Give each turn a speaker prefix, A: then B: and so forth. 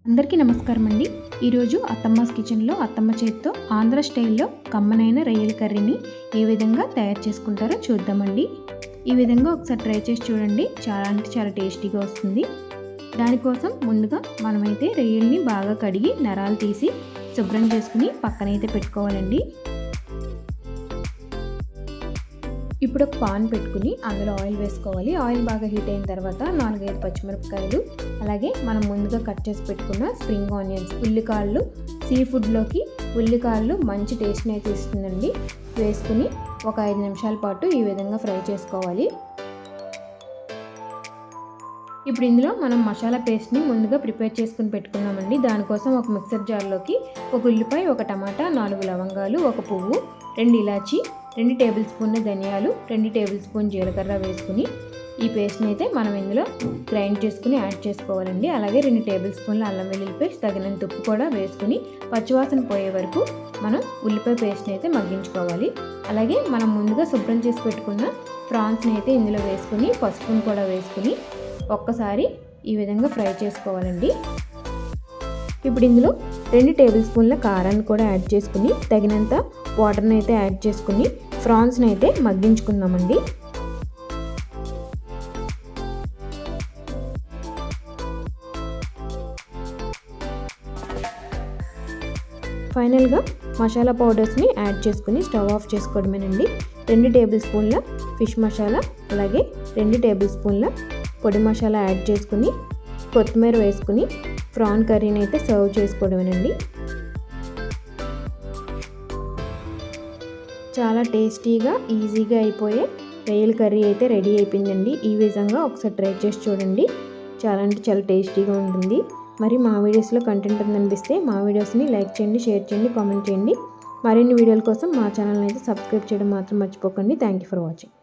A: అందరికీ నమస్కారం అండి. ఈరోజు అత్తమ్మస్ కిచెన్లో అత్తమ్మ చేతితో ఆంధ్ర స్టైల్లో కమ్మనైన రొయ్యల కర్రీని ఏ విధంగా తయారు చేసుకుంటారో చూద్దామండి. ఈ విధంగా ఒకసారి ట్రై చేసి చూడండి. చాలా అంటే చాలా టేస్టీగా వస్తుంది. దానికోసం ముందుగా మనమైతే రొయ్యల్ని బాగా కడిగి నరాలు తీసి శుభ్రం చేసుకుని పక్కనైతే పెట్టుకోవాలండి. ఇప్పుడు ఒక పాన్ పెట్టుకుని అందులో ఆయిల్ వేసుకోవాలి. ఆయిల్ బాగా హీట్ అయిన తర్వాత 4-5 పచ్చిమిరపకాయలు, అలాగే మనం ముందుగా కట్ చేసి పెట్టుకున్న స్ప్రింగ్ ఆనియన్స్, ఉల్లికాయలు. సీ ఫుడ్లోకి ఉల్లికాయలు మంచి టేస్ట్ని అయితే ఇస్తుందండి. వేసుకుని ఒక 5 నిమిషాల పాటు ఈ విధంగా ఫ్రై చేసుకోవాలి. ఇప్పుడు ఇందులో మనం మసాలా పేస్ట్ని ముందుగా ప్రిపేర్ చేసుకుని పెట్టుకున్నామండి. దానికోసం ఒక మిక్సర్ జార్లోకి ఒక ఉల్లిపాయ, ఒక టమాటా, 4 లవంగాలు, ఒక పువ్వు, 2 ఇలాచి, 2 టేబుల్ స్పూన్ల ధనియాలు, 2 టేబుల్ స్పూన్ జీలకర్ర వేసుకుని ఈ పేస్ట్ని అయితే మనం ఇందులో గ్రైండ్ చేసుకుని యాడ్ చేసుకోవాలండి. అలాగే 2 టేబుల్ స్పూన్ల అల్లం వెల్లుల్లి పేస్ట్, తగినంత ఉప్పు కూడా వేసుకుని పచ్చివాసన పోయే వరకు మనం ఉల్లిపాయ పేస్ట్ని అయితే మగ్గించుకోవాలి. అలాగే మనం ముందుగా శుభ్రం చేసి పెట్టుకున్న ప్రాన్స్ని అయితే ఇందులో వేసుకుని పసుపును కూడా వేసుకుని ఒక్కసారి ఈ విధంగా ఫ్రై చేసుకోవాలండి. ఇప్పుడు ఇందులో 2 టేబుల్ స్పూన్ల కారాన్ని కూడా యాడ్ చేసుకుని తగినంత వాటర్ని అయితే యాడ్ చేసుకుని ప్రాన్స్ని అయితే మగ్గించుకుందామండి. ఫైనల్గా మసాలా పౌడర్స్ని యాడ్ చేసుకుని స్టవ్ ఆఫ్ చేసుకోవడమేనండి. 2 టేబుల్ స్పూన్ల ఫిష్ మసాలా, అలాగే 2 టేబుల్ స్పూన్ల పొడి మసాలా యాడ్ చేసుకుని కొత్తిమీర వేసుకుని ప్రాన్ కర్రీని అయితే సర్వ్ చేసుకోవడమేనండి. చాలా టేస్టీగా ఈజీగా అయిపోయే రొయ్యల కర్రీ అయితే రెడీ అయిపోయిందండి. ఈ విధంగా ఒకసారి ట్రై చేసి చూడండి. చాలా అంటే చాలా టేస్టీగా ఉంటుంది. మరి మా వీడియోస్లో కంటెంట్ ఉందనిపిస్తే మా వీడియోస్ని లైక్ చేయండి, షేర్ చేయండి, కామెంట్ చేయండి. మరిన్ని వీడియోల కోసం మా ఛానల్ని అయితే సబ్స్క్రైబ్ చేయడం మాత్రం మర్చిపోకండి. Thank you for watching.